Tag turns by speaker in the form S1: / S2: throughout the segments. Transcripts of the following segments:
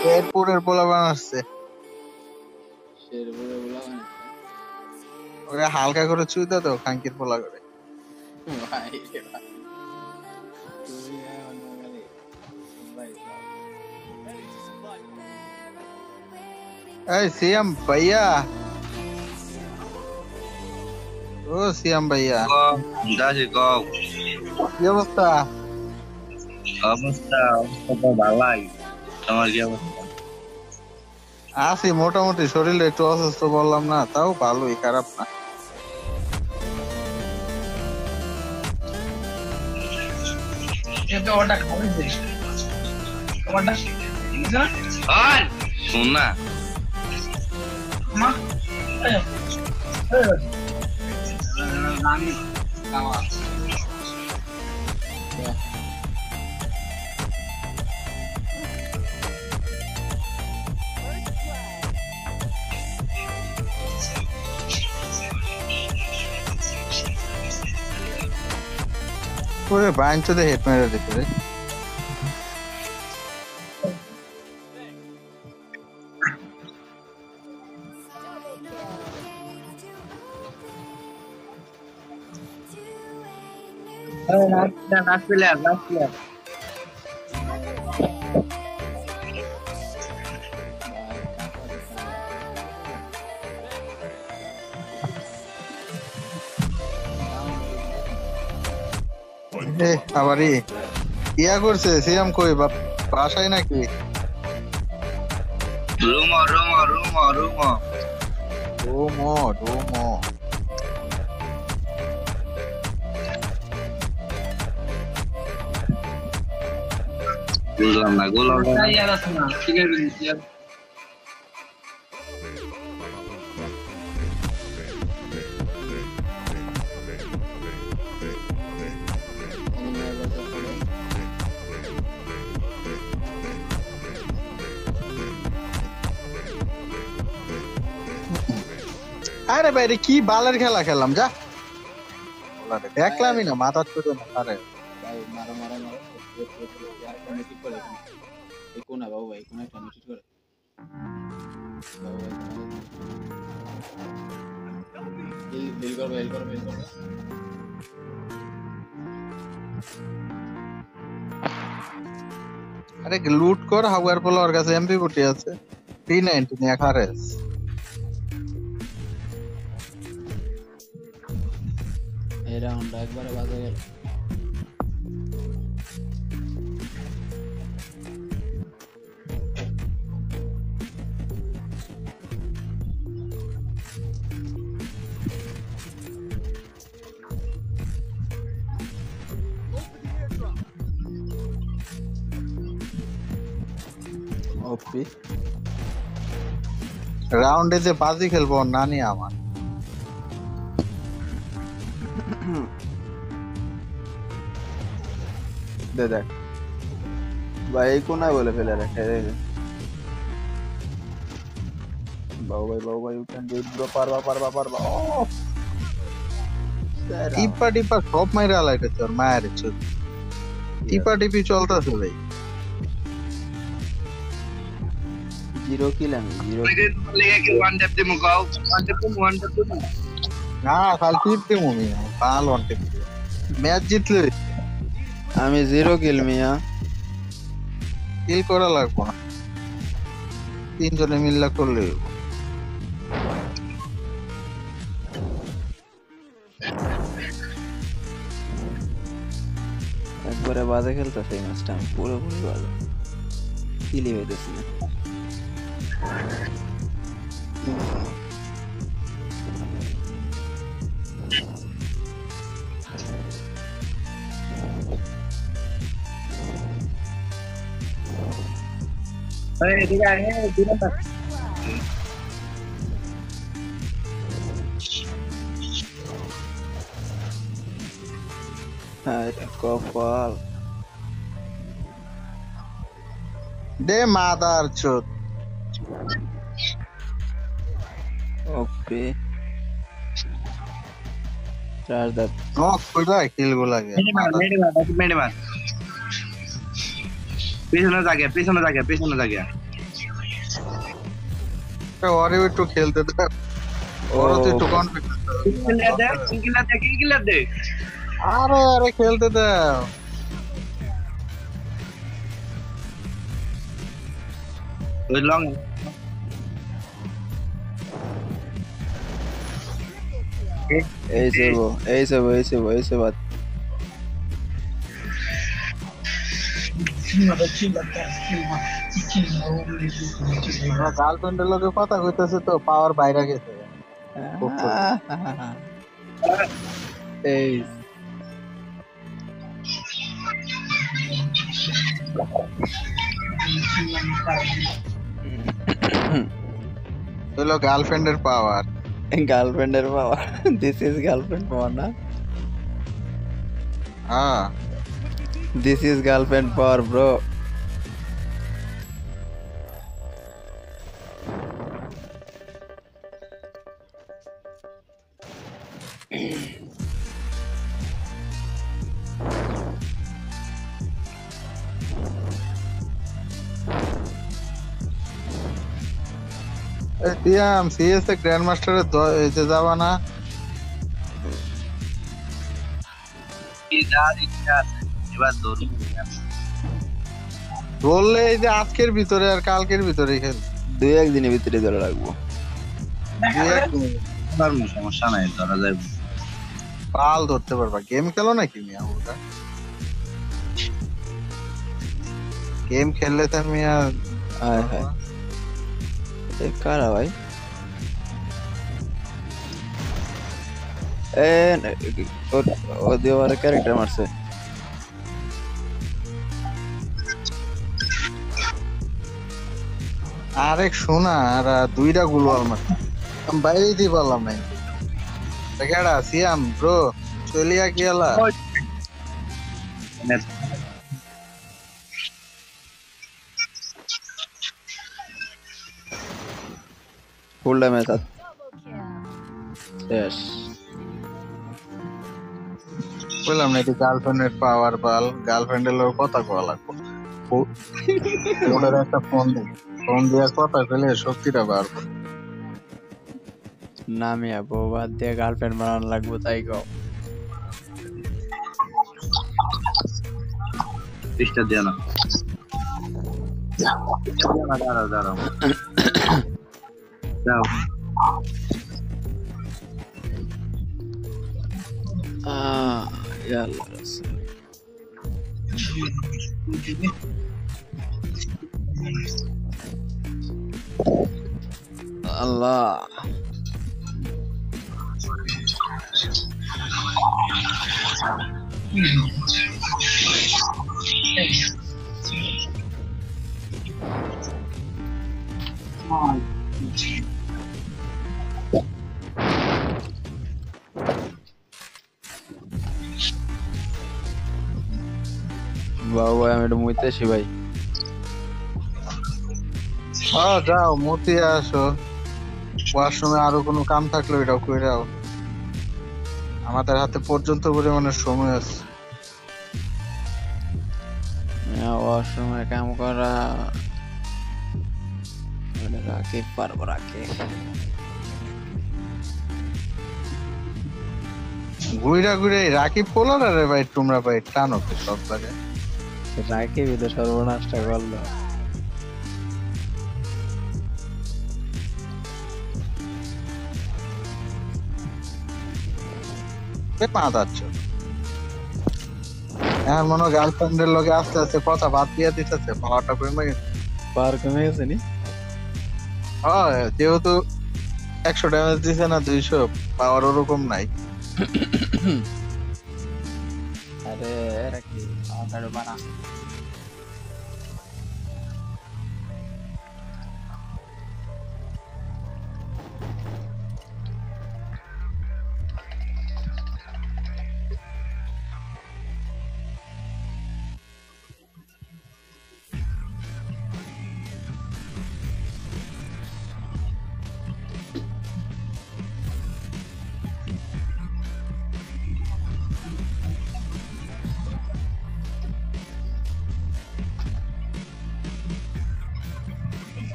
S1: শেরপুরের পোলা বানাচ্ছে
S2: শেরপুরে বলা হয়
S1: ওরে হালকা করে চুইতে তো খাঙ্কির পোলা করে
S2: ভাই রে ভাই তুমি অন্য গাড়ি ভাই
S1: এই সিএম ভাইয়া ও সিএম ভাইয়া
S3: দাসি কও
S1: কি অবস্থা
S3: অবস্থা অবস্থা তো ভালাই তোমার কি অবস্থা
S1: আছি মোটামুটি শরীরে একটু অসুস্থ বললাম না তাও ভালোই খারাপ না
S4: এটা ওটা খাবে যে ওটা
S3: আর শুন না
S4: মা রানী খাওয়া
S1: ওরে বাইঞ্চ দে হেড মেরে দিতে রে
S3: লাস্ট প্লেয়ার
S1: আবারই ইয়া করছে সিএম কই বাসায় নাকি
S3: রুমো
S1: ডোমো
S3: বুঝলাম না গোল
S4: তাই আর আছে না ঠিক আছে
S1: আরে বাইরে কি বালের খেলা খেললাম যা দেখলামই না মাথা চুটো না আরে
S2: ভাই মারো আর কমিটি করে এই কোনা বাবু ভাই কোনা কমিটি করে বাবু ভাই বিল করবে
S1: আরে লুট কর হাওয়ার পোলা ওর কাছে এমপি বুটি আছে 390 নিয়ে খারেস
S2: এই রাউন্ড একবারে বাজে গেল
S1: ওপি রাউন্ডে যে বাজি খেলবো নানি আমার
S5: দে দেখ ভাই কোনায় বলে ফেলে রাখে বাবু ভাই you can do it bro পারবা
S1: টিপা সব মাইরা লাইতেছে ওর মায়ের চোখ টিপি চলতেছে ভাই
S5: জিরো কিল আমি জিরো
S3: লেগে কি ওয়ান ট্যাপ দিমু কও ওয়ান ট্যাপ দিমু
S1: না খালি টিপতে মুমি পাল ওয়ান টিপ ম্যাচ জিতলে
S5: আমি জিরো কিল মিয়া
S1: কিল করা লাগবে না তিনজনে মিল্লা করলে
S5: একবারে বাজে খেলতেছে এই ম্যাচটা আমি পুরোপুরি বাজে কিলি হইতেছি না
S3: এই ঠিক আছে দিনা
S5: হ্যাঁ এটা কপাল
S1: দে মাদার চোদ
S5: ওকে চার্জ দ্যাট
S1: নক কইরা কিল গো লাগে
S3: মেডি মার পিছনে জায়গা
S1: ওরে একটু খেলতে দে, ওরও তো একটু কনফিডেন্স।
S3: কিল দে
S1: আরে আরে খেলতে দাও।
S3: ওই লং
S5: ऐसे बात
S1: গার্লফ্রেন্ডের লোকে কথা কইতেছে তো পাওয়ার বাইরে গেছে।
S5: ऐस
S1: হলো গার্লফ্রেন্ডের পাওয়ার।
S5: गर्लफ्रेंड है बाबा दिस इज गर्लफ्रेंड पावर ना
S1: হ্যাঁ
S5: this is girlfriend power bro
S1: Tiyam CS এ গ্র্যান্ড মাস্টারে যে যাবা না?
S3: এবার ধরুন
S1: বললে এই যে আজকের ভিতরে আর কালকের ভিতরে খেল।
S5: दो एक दिन भीतर ধরে রাখবো
S3: সমস্যা নাই, ধরা যায়।
S1: পাল ধরতে পারবা। গেম খেলো নাকি মিয়া? ওটা গেম খেললে তো মিয়া
S5: हाय हाय एक कारा भाई ए और दियो वाला कैरेक्टर मारছে
S1: আরেক শোনা আর দুইটা গুলওয়াল মার বাইরে দিয়ে পারলাম নাই। কেডা সিয়াম ব্রো চলিয়া গেলা?
S5: फुल डैमेज साथ यस
S1: বললাম না এটি গার্লফ্রেন্ডের পাওয়ার বাল। গার্লফ্রেন্ডের লোক কথা কওয়া লাগবে। ওদের একটা ফোন দিয়ে কথা কইলে শক্তিটা বাড়বে।
S5: না মিয়া বউ বাদ দিয়ে গার্লফ্রেন্ড বানানো লাগবে তাই কও
S3: চেষ্টা দিয়ে না। দাঁড়াও দাঁড়াও যাও।
S5: يلا رسول الله বাবা আমি একটু মুইতেছি ভাই
S1: হ্যাঁ যাও মতি আসো। ওয়াশরুমে আরো কোনো কাম থাকলে এটাও কইরাও। আমাদের হাতে পর্যন্ত পরিমাণের সময় আছে।
S5: ওয়াশরুমে কাম করা রাখে পারবো রাখে
S1: ঘুইরা ঘুরে রাখি পোলার রে ভাই তোমরা ভাই টানো তো সব জায়গায়।
S5: রাখে বিদে সর্বনাশটা করলো
S1: পা যাচ্ছ এখন মনে হয় গার্লফ্রেন্ডের লগে আস্তে আস্তে কথা বাদ দিয়ে দিতেছে। পাওয়ারটা কমে গেছে।
S5: পার কমে গেছে নি
S1: হ্যাঁ যেহেতু 100 ড্যামেজ দিছে না 200 পাওয়ার ওরকম নাই।
S5: আরে রাখি আমার বানা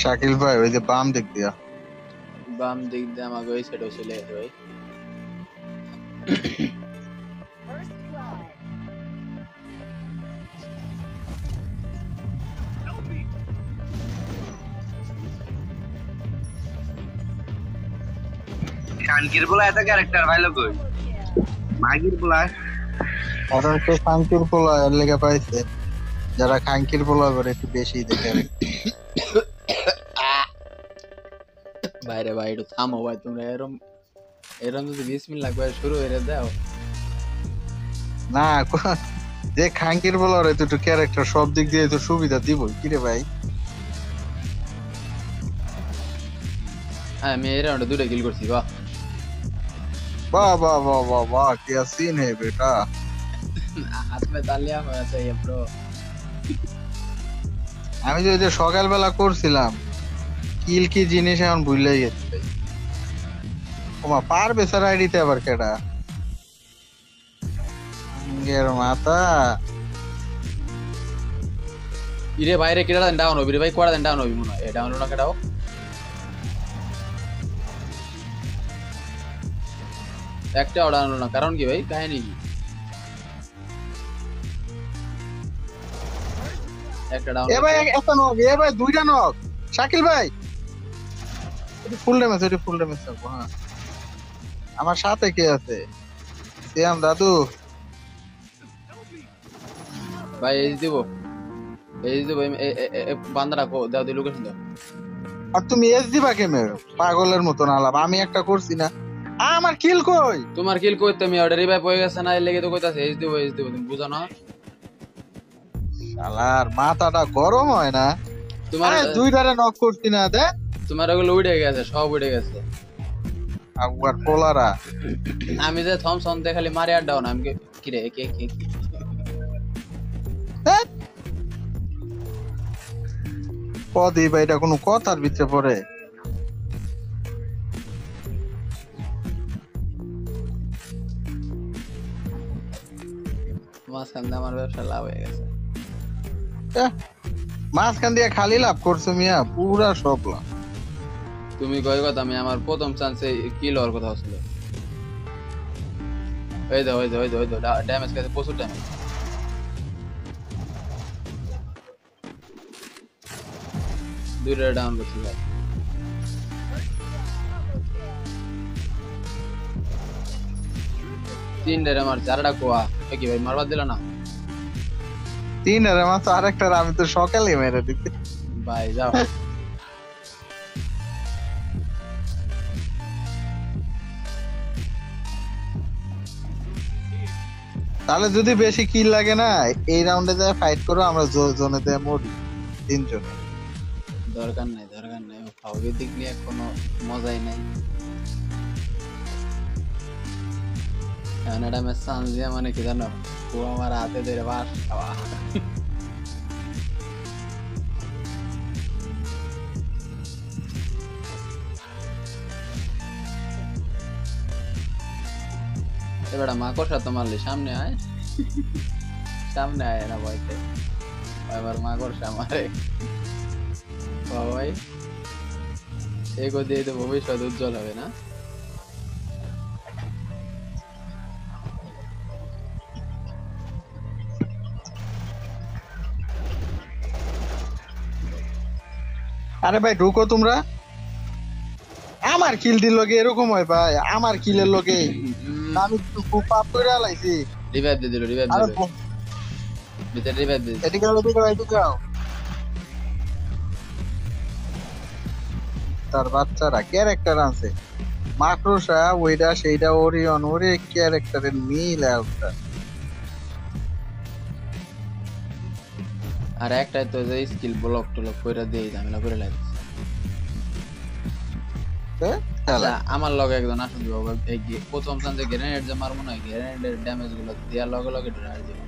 S1: শাকিল ভাই ওই যে বাম দিক দিয়া
S2: বাম দিক দিয়ে আমাকে ওই সাইডে চলে গেছে ভাই।
S3: খানকির বলা এত ক্যারেক্টার ভাইলো কই মাগির বলা
S1: ওরা তো খাঙ্কির পোলা এর লেগে পাইছে, যারা খাঙ্কির পোলা করে একটু বেশি দেখে।
S2: বাইরে ভাই একটু থামো ভাই, তোমরা এরম এরম যদি 20 মিনিট লাগবে শুরু হয়ে দাও।
S1: না যে খাঙ্কির পোলা রে তো একটু ক্যারেক্টার সব দিক দিয়ে তো সুবিধা দিবই কি রে ভাই।
S2: হ্যাঁ আমি এই রাউন্ডে 2টা কিল করছি। বাহ
S1: वाह वाह वाह वाह वाह क्या सीन है बेटा।
S2: हाथ में तालियां होना चाहिए ब्रो।
S1: আমি যে সকালবেলা করছিলাম কিল কি জিনিস এখন ভুলে গেছি ভাই। ওমা পারবে স্যার আইডিতে আবার কেডা গের মাথা।
S2: ইরে বাইরে কেডা দেন ডাউন হবি রে ভাই, কোড়া দেন ডাউন হবি মনে হয়। এ ডাউন হলো না কেডাও। একটা ডাউন হলো না, কারণ কি ভাই, কাহিনী কি? একটা ডাউন
S1: এ ভাই একটা নক, এ ভাই দুইটা নক। শাকিল ভাই এটা ফুল ড্যামেজ, এটা ফুল ড্যামেজ থাকবো। হ্যাঁ আমার সাথে কে আছে? সিয়াম দাদু
S2: ভাই এই দিব, এই দিব বান্দারা কো দাও দি লোকেশন দাও।
S1: আর তুমি এস দিবা কেমে পাগলের মতন আলাপ। আমি একটা করছি না, আমার কিল কই?
S2: তোমার কিল কইতে আমি অর্ডার রিভাইভ হয়ে গেছে না, এর লাগি তো কইতাছে এই দিব তুমি বুঝো না।
S1: শালার মাথাটা গরম হয় না?
S2: তোমার
S1: দুইটারে নক করছি না দে।
S2: তোমার ওগুলো উড়ে গেছে, সব উড়ে গেছে।
S1: আবার পোলারা
S2: আমি যে থমসন দে খালি মারি আর ডাউন। আমি কি রে কে কে
S1: পদি ভাই এটা কোনো কথার ভিতরে পড়ে?
S2: মাঝখান দিয়ে আমার ব্যবসা লাভ হয়ে গেছে।
S1: মাঝখান দিয়ে খালি লাভ করছো মিয়া, পুরা সব লাভ।
S2: তুমি কয় কথা, আমি আমার প্রথম চান্সে কিল হওয়ার কথা ছিল। ওই দো ওই দো ওই দো ওই দো ড্যামেজ গেছে, প্রচুর ড্যামেজ। দুইটা ডাউন করছি ভাই। তিনটারে মারছে, আরেকটা কোয়া কি ভাই মারবার দিল না
S1: তিনটারে মাত্র, আরেকটার আমি তো সকালে মেরে দিতে।
S2: ভাই যাও।
S1: তাহলে যদি বেশি কিল লাগে না এই রাউন্ডে যায় ফাইট করো, আমরা জোনে যায় মরি তিনজন।
S2: দরকার নাই দরকার নাই, ফাউলের দিক নিয়ে কোনো মজাই নাই। কানাডা में सांस दिया मैंने किधर ना वो हमारा हाथे तेरे पास खावा। ये बड़ा माकोशा तो मार ली, सामने आए सामने आए ना भाई थे बार माकोशा मारे भाई एक को दे तो भविष्य उज्जवल হবে না।
S1: আরে ভাই ঢুকো তোমরা। আমার কিল দিল লগে এরকম হয় ভাই, আমার কিলের লগে আমি খুব পাপ করে আলাইছি।
S2: রিভাইভ দে দিল, রিভাইভ
S1: আরে
S2: দিল ভিতরে রিভাইভ দে।
S1: এদিকে আলো, এদিকে আলো, এদিকে আলো। তার বাচ্চারা ক্যারেক্টার আছে মাকড়সা, ওইটা সেইটা ওরিয়ন, ওরে ক্যারেক্টারের মিল একটা।
S2: আর একটা তো যে স্কিল ব্লক টলক কইরা দেই ঝামেলা করে লাগছে। আচ্ছা আমার লগে একজন আসুন দিব এই প্রথম চান্সে গ্রেনেড যে মারমু না, গ্রেনেডের ড্যামেজ গুলো দেওয়ার লগে লগে ড্রাই দিব।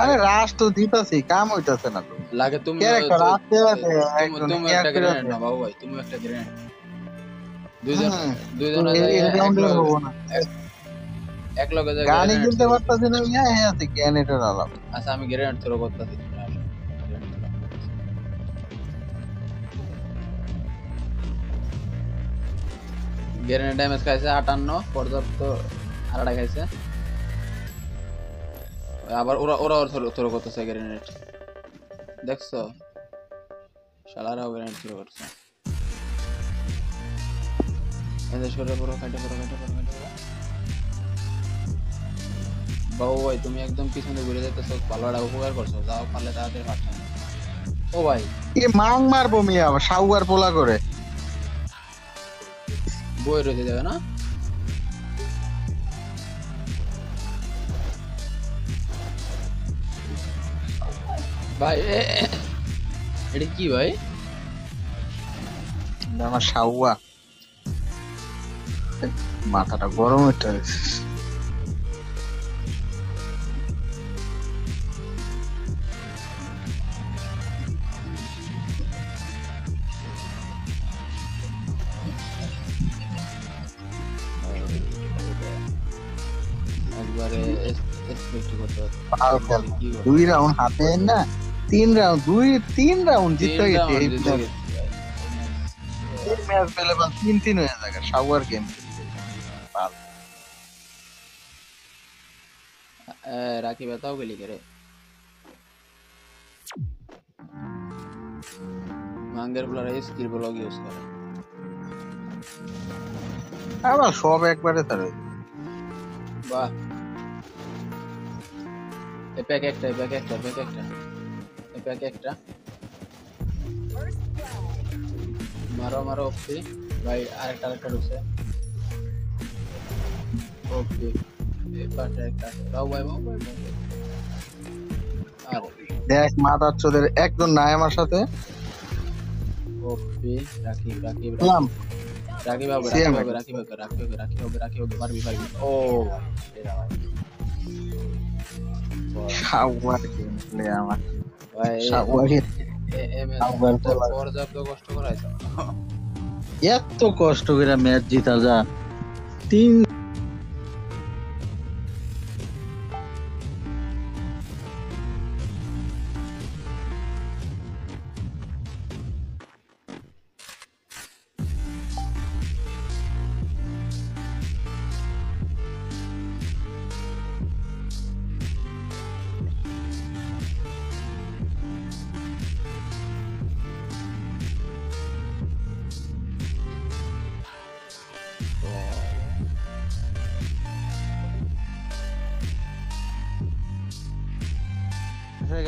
S1: আরে রাশ তো দিতাছি, কাম হইতাছে না তো।
S2: লাগে তুমি
S1: ক্যারেক্টার আসতে আছে একজন
S2: তুমি
S1: কি
S2: একটা গ্রেনেড না বাবু ভাই, তুমি একটা গ্রেনেড দুইজন এক লগে যায়
S1: গানি কিনতে পারতাছি না মিয়া, হ্যাঁ আছে গ্রেনেডের আলাপ।
S2: আচ্ছা আমি গ্রেনেড থ্রো করতেছি। গ্রেনেড ড্যামেজ খাইছে 58 পর্যাপ্ত আড়াই খাইছে আবার ওরা ওরা থ্রো করতেছে গ্রেনেড দেখছো শালারাও গ্রেনেড থ্রো করছে এদেশ করে পুরো কাটে বাবু ভাই তুমি একদম পিছনে ঘুরে যেতেছো পালাটা উপকার করছো যাও পারলে তাড়াতাড়ি পাঠান ও ভাই
S1: এ মাং মারবো মিয়া সাউয়ার পোলা করে
S2: বই রয়েছে যাবে না ভাই এটা কি ভাই
S1: এটা আমার সাউয়া মাথাটা গরম হইতে হয়েছে
S2: একবারে এক্সপেক্ট করতে হবে
S1: পাল খেল 2 রাউন্ড হাতে না 3 রাউন্ড 3 রাউন্ড জিতে গেছে এই ম্যাচ পেলে 3-3 হয়ে যাবে সাউয়ার গেম
S2: রাখি बताओ গলি করে মাঙ্গের প্লেয়ার স্কিল ব্লক ইউজ করে
S1: আবার সব একবারে তার
S2: বাহ এপ্যাক একটা মারো ওপি ভাই আরেকটা ঢুকছে ওপি এই পাশে একটা বাউ ভাই আর
S1: দেখ মাদার চোদের একজন নাই আমার সাথে
S2: ওপি রাখি
S1: নাম
S2: রাখি পারবি ও এরা ভাই
S1: সাউয়ার গেম প্লে আমার
S2: ভাই
S1: সাউয়ারের আবার
S2: পর্যাপ্ত কষ্ট করাইছে
S1: এত কষ্ট করে ম্যাচ জিতা যা 3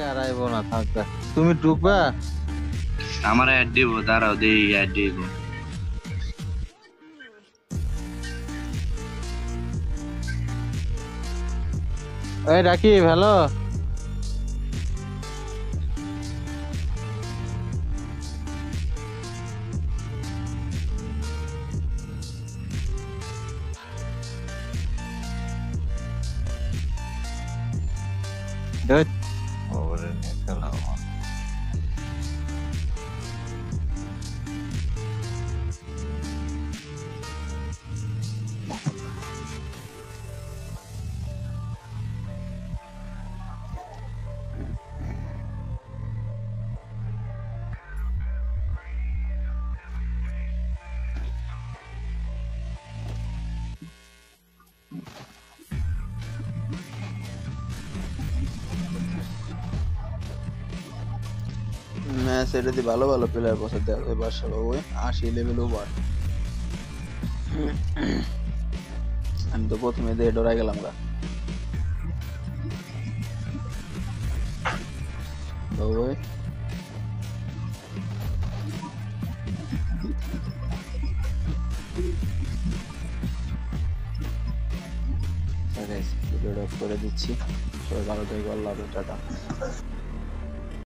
S1: আর আইবো না থাকবে তুমি ঢুকবা
S3: আমার অ্যাড দিব দাঁড়াও দেই অ্যাড দিব
S1: এই রাখি ভালো Good. Over in খেলা
S5: ম্যাচ এটাতে ভালো ভালো প্লেয়ার বসাতে হবে বাদশা বাবু 80 লেভেল ওভার আমি তো প্রথমে দিয়ে ডরাই গেলাম গা বাবু ভিডিওটা করে দিচ্ছি সবাই ভালো থাকবে আল্লাহ হাফেজ টাটা